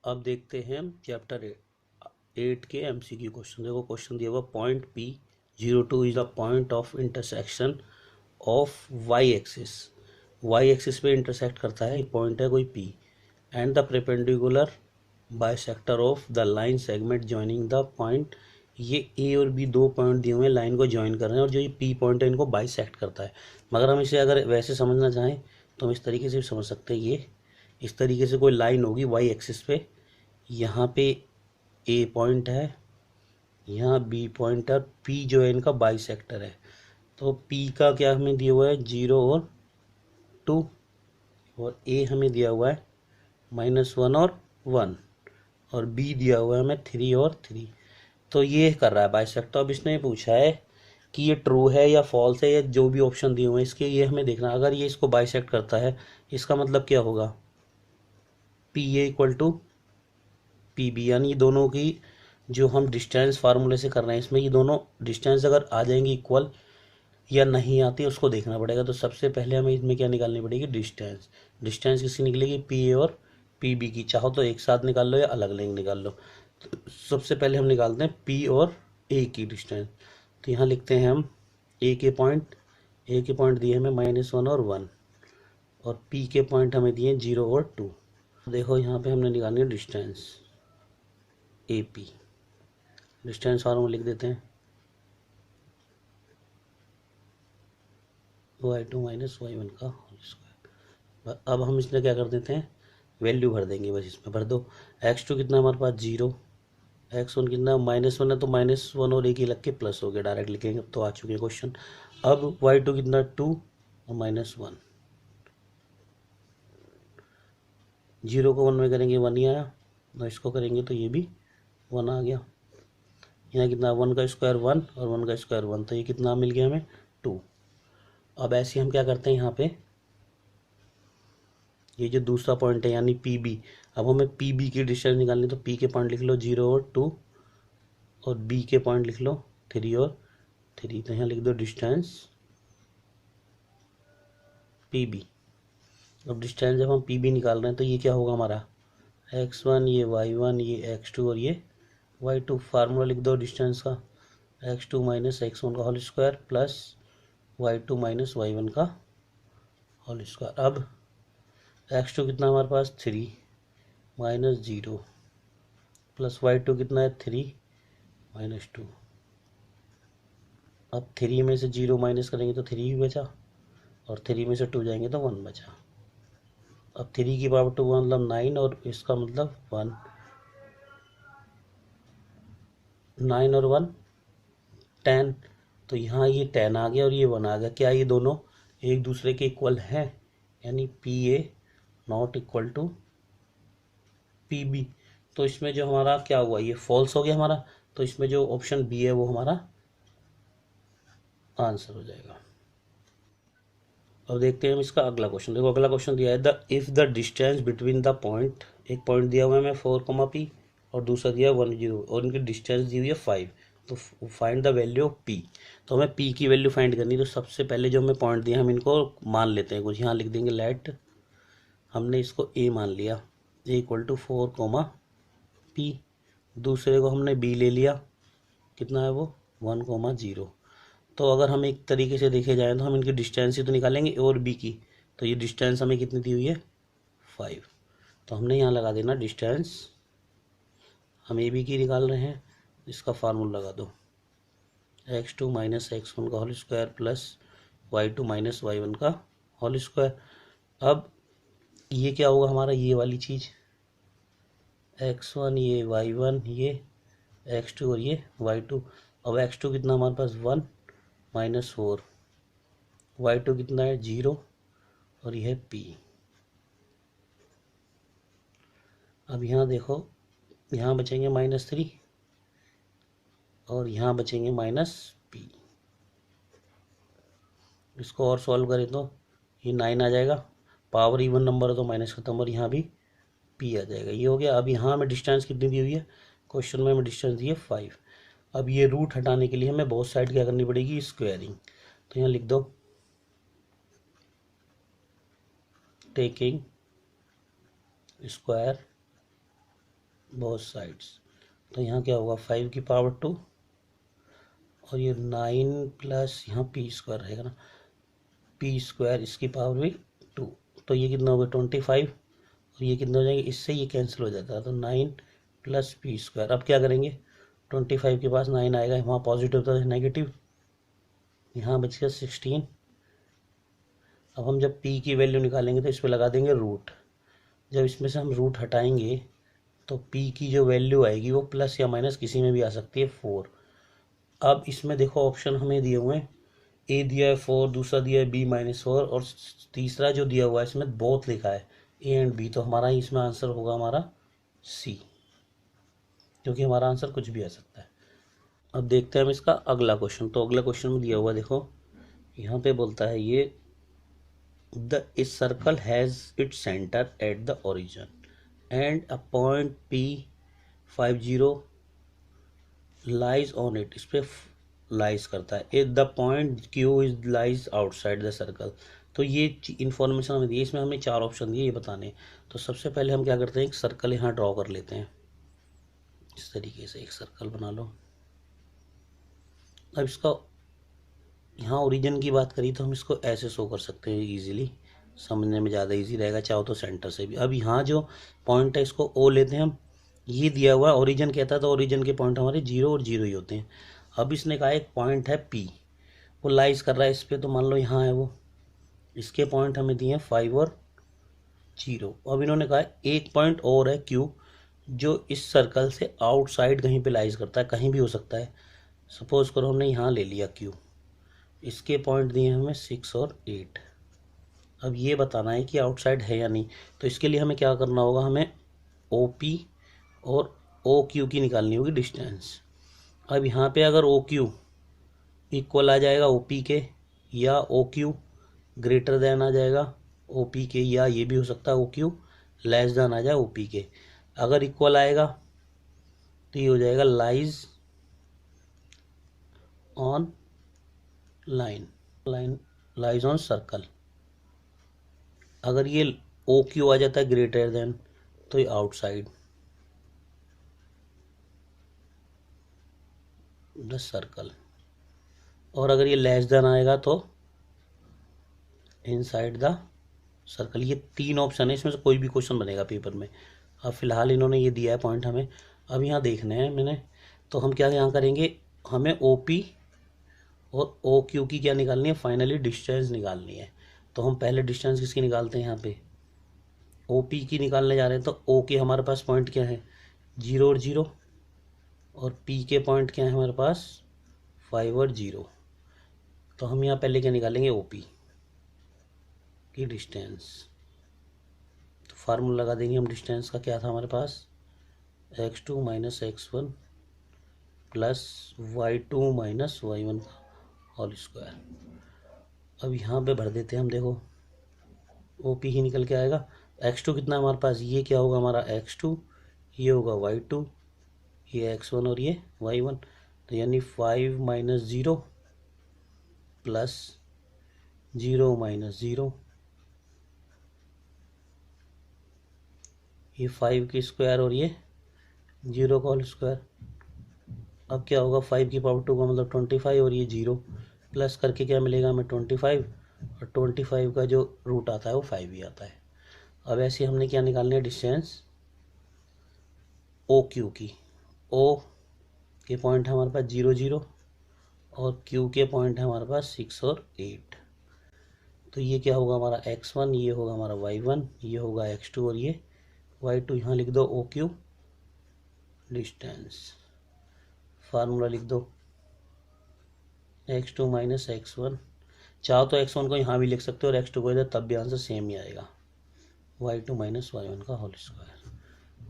अब देखते हैं हम चैप्टर 8 के MCQ क्वेश्चन। देखो क्वेश्चन दिया हुआ point P02 is the point of intersection of Y axis पे इंटरसेक्ट करता है पॉइंट है कोई P and the perpendicular bisector of the line segment joining the point. ये A और B दो पॉइंट दिए हुए हैं, लाइन को ज्वाइन कर रहे हैं और जो ये P पॉइंट है इनको बाइसेक्ट करता है। मगर हम इसे अगर वैसे समझना चाहें तो हम इस तरीके से भी समझ सकते हैं। ये इस तरीके से कोई लाइन होगी वाई एक्सिस पे, यहाँ पे A पॉइंट है, यहाँ B पॉइंट है, P जो है इनका बाइसेक्टर है। तो P का क्या हमें दिया हुआ है 0 और 2 और A हमें दिया हुआ है -1 और 1 और B दिया हुआ है हमें 3 और 3। तो ये कर रहा है बाइसेक्ट। तो अब इसने पूछा है कि ये ट्रू है या फॉल्स है, या जो भी ऑप्शन दिए हुए हैं इसके ये हमें देखना। अगर ये इसको बाइसेक्ट करता है इसका मतलब क्या होगा, PA = PB, यानी दोनों की जो हम डिस्टेंस फार्मूले से कर रहे हैं इसमें ये दोनों डिस्टेंस अगर आ जाएंगी इक्वल या नहीं आती उसको देखना पड़ेगा। तो सबसे पहले हमें इसमें क्या निकालनी पड़ेगी, डिस्टेंस। डिस्टेंस किसकी निकलेगी, PA और PB की। चाहो तो एक साथ निकाल लो या अलग अलग निकाल लो। तो सबसे पहले हम निकालते हैं P और A की डिस्टेंस। तो यहाँ लिखते हैं हम A के पॉइंट दिए हमें -1 और 1 और P के पॉइंट हमें दिए 0 और 2। देखो यहाँ पे हमने निकालनी है डिस्टेंस AP। डिस्टेंस फार्मूला लिख देते हैं y2 - y1 का होल स्क्वायर। अब हम इसमें क्या कर देते हैं, वैल्यू भर देंगे, बस इसमें भर दो। x2 कितना हमारे पास 0, x1 कितना -1 है तो -1 और एक ही लग के प्लस हो गया, डायरेक्ट लिखेंगे। अब तो आ चुके हैं क्वेश्चन। अब y2 कितना 2 और -1, 0 को 1 में करेंगे 1 ही आया, और इसको करेंगे तो ये भी 1 आ गया। यहाँ कितना 1 का स्क्वायर 1 और 1 का स्क्वायर 1, तो ये कितना मिल गया हमें 2। अब ऐसे हम क्या करते हैं, यहाँ पे ये जो दूसरा पॉइंट है यानी PB, अब हमें PB की डिस्टेंस निकालनी। तो P के पॉइंट लिख लो 0 और 2 और B के पॉइंट लिख लो 3 और 3। तो यहाँ लिख दो डिस्टेंस PB। अब डिस्टेंस जब हम PB निकाल रहे हैं तो ये क्या होगा हमारा x1, ये y1, ये x2 और ये y2। फार्मूला लिख दो डिस्टेंस का, x2 - x1 का whole square plus y2 - y1 का होल स्क्वायर। अब x2 कितना हमारे पास 3 -0 प्लस y2 कितना है 3 -2। अब 3 में से 0 माइनस करेंगे तो 3 ही बचा और 3 में से 2 जाएंगे तो 1 बचा। अब 3 की पावर 2 मतलब 9 और इसका मतलब 1, 9 और 1 10। तो यहाँ ये 10 आ गया और ये 1 आ गया। क्या ये दोनों एक दूसरे के इक्वल हैं, यानी PA ≠ PB। तो इसमें जो हमारा क्या हुआ, ये फॉल्स हो गया हमारा। तो इसमें जो ऑप्शन B है वो हमारा आंसर हो जाएगा। अब देखते हैं हम इसका अगला क्वेश्चन। देखो अगला क्वेश्चन दिया है if the distance between the point, एक पॉइंट दिया हुआ है हमें 4, P और दूसरा दिया है 1, 0 और इनकी डिस्टेंस दी हुई है 5। तो find the value of P। तो हमें P की वैल्यू फाइंड करनी। तो सबसे पहले जो हमें पॉइंट दिया हम इनको मान लेते हैं कुछ। यहाँ लिख देंगे लेट, हमने इसको A मान लिया, A = 4, P। दूसरे को हमने B ले लिया, कितना है वो 1, 0। तो अगर हम एक तरीके से देखे जाए तो हम इनकी डिस्टेंस ही तो निकालेंगे A और B की। तो ये डिस्टेंस हमें कितनी दी हुई है 5। तो हमने यहाँ लगा देना डिस्टेंस, हम AB की निकाल रहे हैं, इसका फार्मूला लगा दो x2 - x1 का whole square plus y2 - y1 का होल स्क्वायर। अब ये क्या होगा हमारा, ये वाली चीज़ x1 ये y1 ये x2 और ये y2। अब x2 कितना हमारे पास 1 -4, y2 कितना है 0 और यह है P। अब यहाँ देखो, यहाँ बचेंगे -3 और यहाँ बचेंगे -P। इसको और सॉल्व करें तो ये 9 आ जाएगा, पावर इवन नंबर है तो माइनस खत्म और यहाँ भी P आ जाएगा। ये हो गया। अब यहाँ हमें डिस्टेंस कितनी दी हुई है, क्वेश्चन में हमें डिस्टेंस दी है 5। अब ये रूट हटाने के लिए हमें बोथ साइड क्या करनी पड़ेगी, स्क्वायरिंग। तो यहाँ लिख दो टेकिंग स्क्वायर बोथ साइड्स। तो यहाँ क्या होगा 5 की पावर 2 और ये 9 प्लस यहाँ पी स्क्वायर रहेगा ना, पी स्क्वायर इसकी पावर भी 2। तो ये कितना होगा 25 और ये कितना हो जाएंगे, इससे ये कैंसिल हो जाता है। तो 9 प्लस पी स्क्वायर। अब क्या करेंगे 25 के पास 9 आएगा, वहाँ पॉजिटिव था नेगेटिव, यहाँ बच गया 16। अब हम जब p की वैल्यू निकालेंगे तो इस पर लगा देंगे रूट। जब इसमें से हम रूट हटाएंगे तो p की जो वैल्यू आएगी वो प्लस या माइनस किसी में भी आ सकती है 4। अब इसमें देखो ऑप्शन हमें दिए हुए हैं, ए दिया है 4, दूसरा दिया है b-4 और तीसरा जो दिया हुआ है इसमें बोथ लिखा है ए एंड बी। तो हमारा इसमें आंसर होगा हमारा सी, क्योंकि हमारा आंसर कुछ भी आ सकता है। अब देखते हैं हम इसका अगला क्वेश्चन। तो अगला क्वेश्चन में दिया हुआ देखो, यहाँ पे बोलता है ये a circle has its center at the origin and a point P50 lies on it, इस पे लाइज करता है। if the point Q is lies outside the circle। तो ये इंफॉर्मेशन हमें दी है, इसमें हमें 4 ऑप्शन दिए ये बताने। तो सबसे पहले हम क्या करते हैं, एक सर्कल यहाँ ड्रॉ कर लेते हैं। इस तरीके से एक सर्कल बना लो। अब इसका यहाँ ओरिजिन की बात करी तो हम इसको ऐसे शो कर सकते हैं, इजीली समझने में ज़्यादा इजी रहेगा, चाहो तो सेंटर से भी। अब यहाँ जो पॉइंट है इसको ओ लेते हैं हम, ये दिया हुआ ओरिजिन कहता है तो ओरिजिन के पॉइंट हमारे 0 और 0 ही होते हैं। अब इसने कहा एक पॉइंट है पी, वो लाइज कर रहा है इस पर, तो मान लो यहाँ है वो, इसके पॉइंट हमें दिए हैं 5 और 0। अब इन्होंने कहा एक पॉइंट और है क्यू, जो इस सर्कल से आउटसाइड कहीं पे लाइज करता है, कहीं भी हो सकता है। सपोज करो हमने यहाँ ले लिया क्यू, इसके पॉइंट दिए हमें 6 और 8। अब ये बताना है कि आउटसाइड है या नहीं। तो इसके लिए हमें क्या करना होगा, हमें ओ पी और ओ क्यू की निकालनी होगी डिस्टेंस। अब यहाँ पे अगर ओ क्यू इक्वल आ जाएगा ओ पी के, या ओ क्यू ग्रेटर देन आ जाएगा ओ पी के, या ये भी हो सकता है ओ क्यू लेस देन आ जाए ओ पी के। अगर इक्वल आएगा तो ये हो जाएगा lies on lies on circle. अगर ये ओ क्यू आ जाता है ग्रेटर देन तो ये आउटसाइड द सर्कल, और अगर ये लेस देन आएगा तो इनसाइड द सर्कल। ये 3 ऑप्शन है, इसमें से कोई भी क्वेश्चन बनेगा पेपर में। अब फिलहाल इन्होंने ये दिया है पॉइंट हमें, अब यहाँ देखने हैं मैंने। तो हम क्या यहाँ करेंगे, हमें ओ पी और ओ क्यू की क्या निकालनी है, फाइनली डिस्टेंस निकालनी है। तो हम पहले डिस्टेंस किसकी निकालते हैं, यहाँ पे ओ पी की निकालने जा रहे हैं। तो ओ के हमारे पास पॉइंट क्या है 0 और 0, और पी के पॉइंट क्या है हमारे पास 5 और 0। तो हम यहाँ पहले क्या निकालेंगे ओ पी की डिस्टेंस। तो फार्मूला लगा देंगे हम, डिस्टेंस का क्या था हमारे पास x2 minus x1 plus y2 minus y1 का होल स्क्वायर। अब यहाँ पे भर देते हैं हम, देखो ओ पी ही निकल के आएगा। x2 कितना हमारे पास, ये क्या होगा हमारा x2, ये होगा y2, ये x1 और ये y1। तो यानी 5 माइनस 0 प्लस 0 माइनस 0, ये 5 की स्क्वायर और ये 0 का होल स्क्वायर। अब क्या होगा 5 की पावर 2 का मतलब 25 और ये 0 प्लस करके क्या मिलेगा हमें 25, और 25 का जो रूट आता है वो 5 ही आता है। अब ऐसे हमने क्या निकालनी है डिस्टेंस ओ क्यू की। ओ के पॉइंट है हमारे पास 0 0 और क्यू के पॉइंट है हमारे पास 6 और 8। तो ये क्या होगा हमारा x1, ये होगा हमारा y1, ये होगा x2 और ये y2। यहाँ लिख दो ओ क्यू डिस्टेंस, फार्मूला लिख दो x2 माइनस x1। चाहो तो x1 को यहाँ भी लिख सकते हो और x2 को इधर, तब भी आंसर सेम ही आएगा, y2 माइनस y1 का होल स्क्वायर।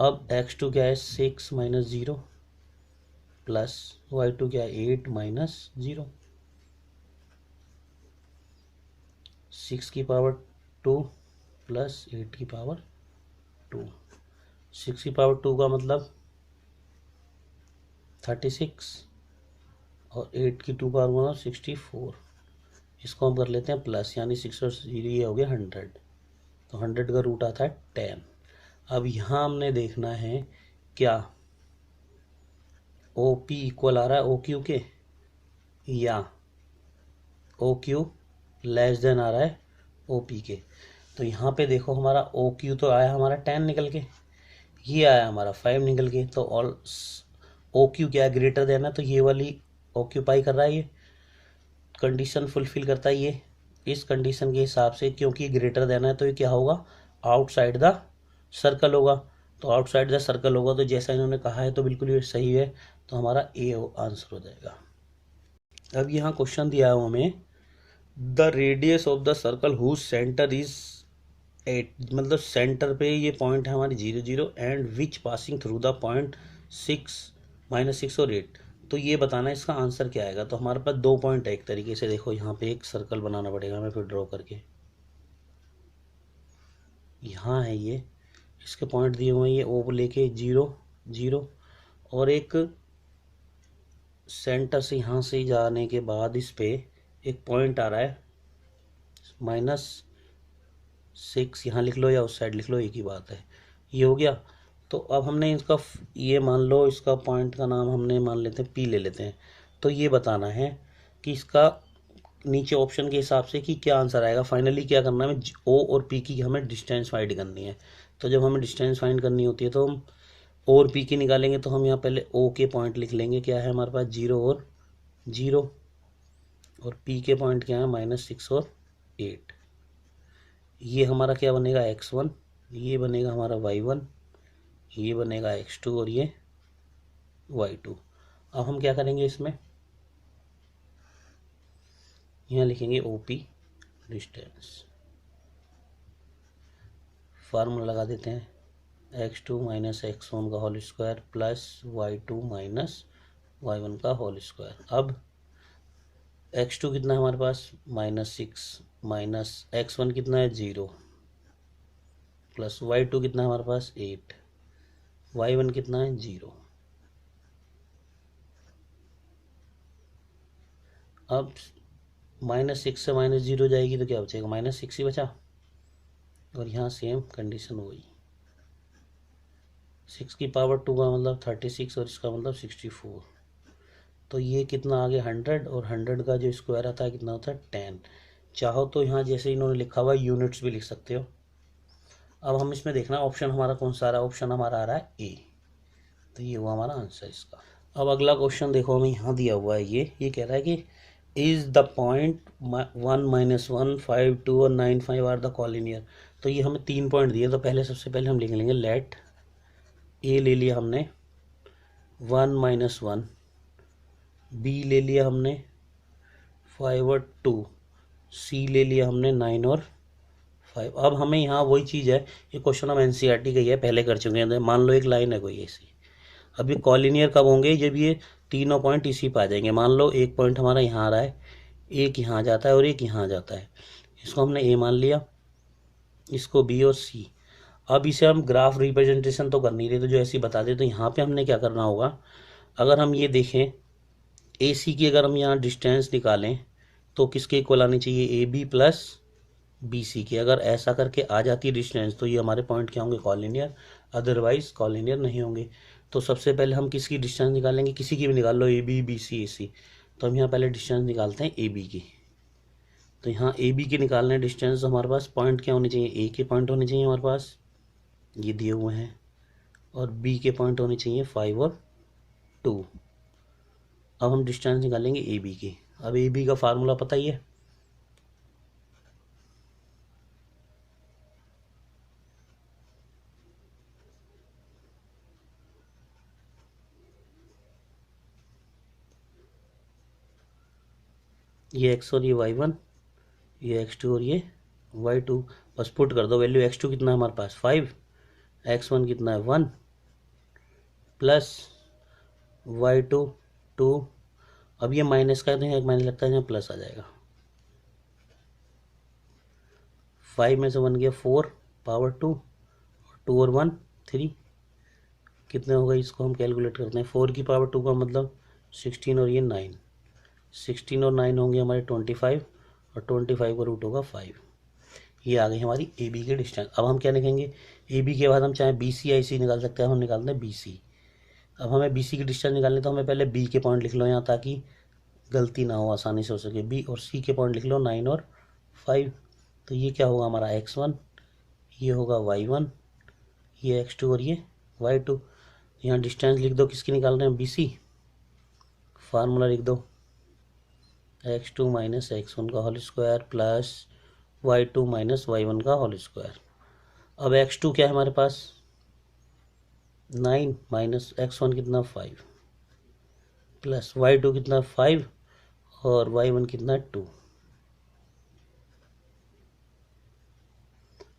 अब x2 क्या है 6 माइनस 0 प्लस y2 क्या है 8 माइनस 0, 6 की पावर 2 प्लस 8 की पावर 2। 6 की पावर 2 का मतलब 36 और 8 की 2 पावर 1 64। इसको हम कर लेते हैं प्लस, यानी 6 और 0 ये हो गया 100। तो 100 का रूट आता है 10। अब यहाँ हमने देखना है क्या ओ पी इक्वल आ रहा है ओ क्यू के, या ओ क्यू लेस देन आ रहा है ओ पी के। तो यहाँ पे देखो हमारा ओ क्यू तो आया हमारा 10 निकल के, ये आया हमारा 5 निकल के। तो ऑल ओ क्यू क्या है, ग्रेटर देन है, तो ये वाली ऑक्यूपाई कर रहा है, ये कंडीशन फुलफिल करता है ये इस कंडीशन के हिसाब से, क्योंकि ग्रेटर देन है तो ये क्या होगा, आउटसाइड द सर्कल होगा। तो आउटसाइड द सर्कल होगा, तो जैसा इन्होंने कहा है तो बिल्कुल ये सही है, तो हमारा ए आंसर हो जाएगा। अब यहाँ क्वेश्चन दिया है हमें, the radius of the circle whose centre is 8, मतलब सेंटर पे ये पॉइंट है हमारी 0 0 and which passing through the point 6 -6 और 8। तो ये बताना है इसका आंसर क्या आएगा। तो हमारे पास 2 पॉइंट है, एक तरीके से देखो यहाँ पे एक सर्कल बनाना पड़ेगा हमें फिर ड्रॉ करके, यहाँ है ये, इसके पॉइंट दिए हुए हैं ये ओ लेके 0 0, और एक सेंटर से यहाँ से जाने के बाद इस पे एक पॉइंट आ रहा है -6, यहाँ लिख लो या उस साइड लिख लो, एक ही बात है, ये हो गया। तो अब हमने इसका ये मान लो, इसका पॉइंट का नाम हमने मान लेते हैं पी ले लेते हैं। तो ये बताना है कि इसका नीचे ऑप्शन के हिसाब से कि क्या आंसर आएगा। फाइनली क्या करना है, हमें ओ और पी की हमें डिस्टेंस फाइंड करनी है। तो जब हमें डिस्टेंस फाइंड करनी होती है तो हम ओ और पी की निकालेंगे। तो हम यहाँ पहले ओ के पॉइंट लिख लेंगे, क्या है हमारे पास 0 और 0, और पी के पॉइंट क्या है -6 और 8। ये हमारा क्या बनेगा x1, ये बनेगा हमारा y1, ये बनेगा x2 और ये y2। अब हम क्या करेंगे, इसमें यहाँ लिखेंगे OP डिस्टेंस, फार्मूला लगा देते हैं, x2 - x1 का whole square plus y2 - y1 का होल स्क्वायर। अब x2 कितना है हमारे पास -6 माइनस x1 कितना है 0 प्लस y2 कितना है हमारे पास 8, y1 कितना है 0। अब -6 से -0 जाएगी तो क्या बचेगा, -6 ही बचा, और यहाँ सेम कंडीशन हुई, 6 की पावर 2 का मतलब 36 और इसका मतलब 64। तो ये कितना आ गया 100, और 100 का जो स्क्वायर आता है कितना होता है 10। चाहो तो यहाँ जैसे इन्होंने लिखा हुआ यूनिट्स भी लिख सकते हो। अब हम इसमें देखना ऑप्शन हमारा कौन सा आ रहा है, ऑप्शन हमारा आ रहा है ए। तो ये हुआ हमारा आंसर इसका। अब अगला क्वेश्चन देखो हमें यहाँ दिया हुआ है, ये कह रहा है कि इज द पॉइंट 1 -1 5 2 और 9 5 आर द कॉलिनियर। तो ये हमें 3 पॉइंट दिए, तो पहले सबसे पहले हम लिख लेंगे लेट ए ले लिया हमने 1 -1, बी ले लिया हमने 5 और 2, सी ले लिया हमने 9 और 5। अब हमें यहाँ वही चीज़ है, ये क्वेश्चन हम एनसीईआरटी का ही है, पहले कर चुके हैं। मान लो एक लाइन है कोई ऐसी, अब ये कॉलिनियर कब होंगे, जब ये तीनों पॉइंट इसी पे आ जाएंगे। मान लो एक पॉइंट हमारा यहाँ आ रहा है, एक यहाँ जाता है और एक यहाँ जाता है, इसको हमने ए मान लिया, इसको बी और सी। अब इसे हम ग्राफ रिप्रेजेंटेशन तो कर नहीं रहे, तो जो ऐसी बता दे। तो यहाँ पे हमने क्या करना होगा, अगर हम ये देखें ए सी की अगर हम यहाँ डिस्टेंस निकालें तो किसके इक्वल आनी चाहिए, A B plus B C की। अगर ऐसा करके आ जाती है डिस्टेंस तो ये हमारे पॉइंट क्या होंगे, कॉलिनियर, अदरवाइज कॉलिनियर नहीं होंगे। तो सबसे पहले हम किसकी डिस्टेंस निकालेंगे, किसी की भी निकाल लो, ए बी बी सी ए सी। तो हम यहाँ पहले डिस्टेंस निकालते हैं ए बी की। तो यहाँ ए बी की निकालने डिस्टेंस हमारे पास पॉइंट क्या होने चाहिए, ए के पॉइंट होने चाहिए हमारे पास, ये दिए हुए हैं, और बी के पॉइंट होने चाहिए 5 और 2। अब हम डिस्टेंस निकालेंगे ए बी की। अब ए बी का फार्मूला पता ही है, ये x और ये y1, ये x2 और ये y2। बस पुट कर दो वैल्यू, x2 कितना है हमारे पास 5, x1 कितना है 1 प्लस y2 2। अब ये माइनस का है, माइनस लगता है यहाँ प्लस आ जाएगा, 5 में से 1 गया 4 पावर 2, 2 और 1 3, कितने होगा इसको हम कैलकुलेट करते हैं। 4 की पावर 2 का मतलब 16 और ये 9, 16 और 9 होंगे हमारे 25, और 25 का रूट होगा 5। ये आ गई हमारी ए बी की डिस्टेंस। अब हम क्या लिखेंगे, ए बी के बाद हम चाहे बी सी आई सी निकाल सकते हैं, हम निकालते हैं बी सी। अब हमें बी सी की डिस्टेंस निकालनी, तो हमें पहले बी के पॉइंट लिख लो यहाँ, ताकि गलती ना हो, आसानी से हो सके। बी और सी के पॉइंट लिख लो 9 और 5। तो ये क्या होगा हमारा x1, ये होगा y1, ये x2 और ये y2। यहाँ डिस्टेंस लिख दो, किसकी निकाल रहे हैं, बी सी। फार्मूला लिख दो x2 माइनस x1 का whole square plus y2 minus y1 का होल स्क्वायर। अब x2 क्या है हमारे पास 9 माइनस x1 कितना 5 प्लस y2 कितना 5 और y1 कितना 2।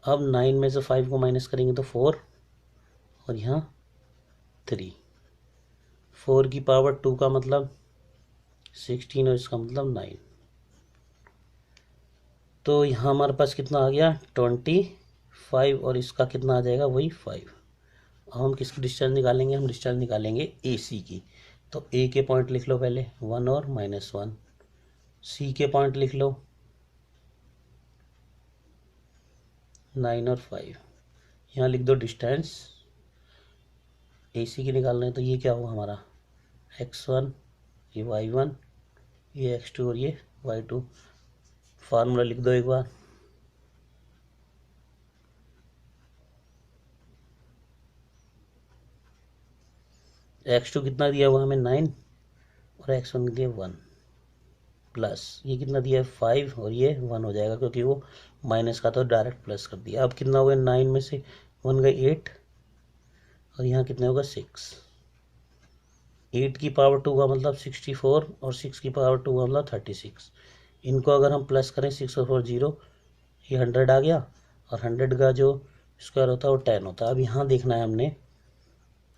अब 9 में से 5 को माइनस करेंगे तो 4 और यहाँ 3। 4 की पावर 2 का मतलब 16 और इसका मतलब 9। तो यहाँ हमारे पास कितना आ गया 25 और इसका कितना आ जाएगा वही 5। अब हम किसकी डिस्टेंस निकालेंगे, हम डिस्टेंस निकालेंगे ए सी की। तो ए के पॉइंट लिख लो पहले 1 और -1। सी के पॉइंट लिख लो 9 और 5। यहाँ लिख दो डिस्टेंस ए सी की निकालना है, तो ये क्या होगा हमारा x1, ये y1, ये x2 और ये y2। फार्मूला लिख दो एक बार x2 कितना दिया हुआ हमें 9 और x1 दिया 1 प्लस ये कितना दिया है 5 और ये 1 हो जाएगा, क्योंकि वो माइनस का तो डायरेक्ट प्लस कर दिया। अब कितना हुआ 9 में से 1 गए 8 और यहाँ कितने होगा 6। 8 की पावर 2 का मतलब 64 और 6 की पावर 2 का मतलब 36। इनको अगर हम प्लस करें 6 और 4 0, ये 100 आ गया और 100 का जो स्क्वायर होता है वो 10 होता है। अब यहाँ देखना है हमने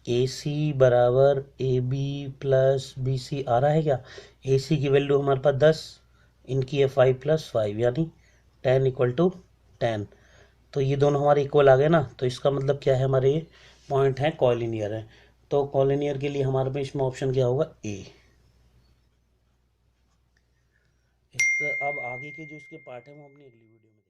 ए सी बराबर A B plus B C आ रहा है क्या। ए सी की वैल्यू हमारे पास 10, इनकी है 5 + 5 यानी 10 = 10। तो ये दोनों हमारे इक्वल आ गए ना, तो इसका मतलब क्या है हमारे ये पॉइंट है कॉलिनियर है। तो कॉलिनियर के लिए हमारे पास इसमें ऑप्शन क्या होगा ए। अब आगे के जो इसके पार्ट है वो अपनी अगली वीडियो में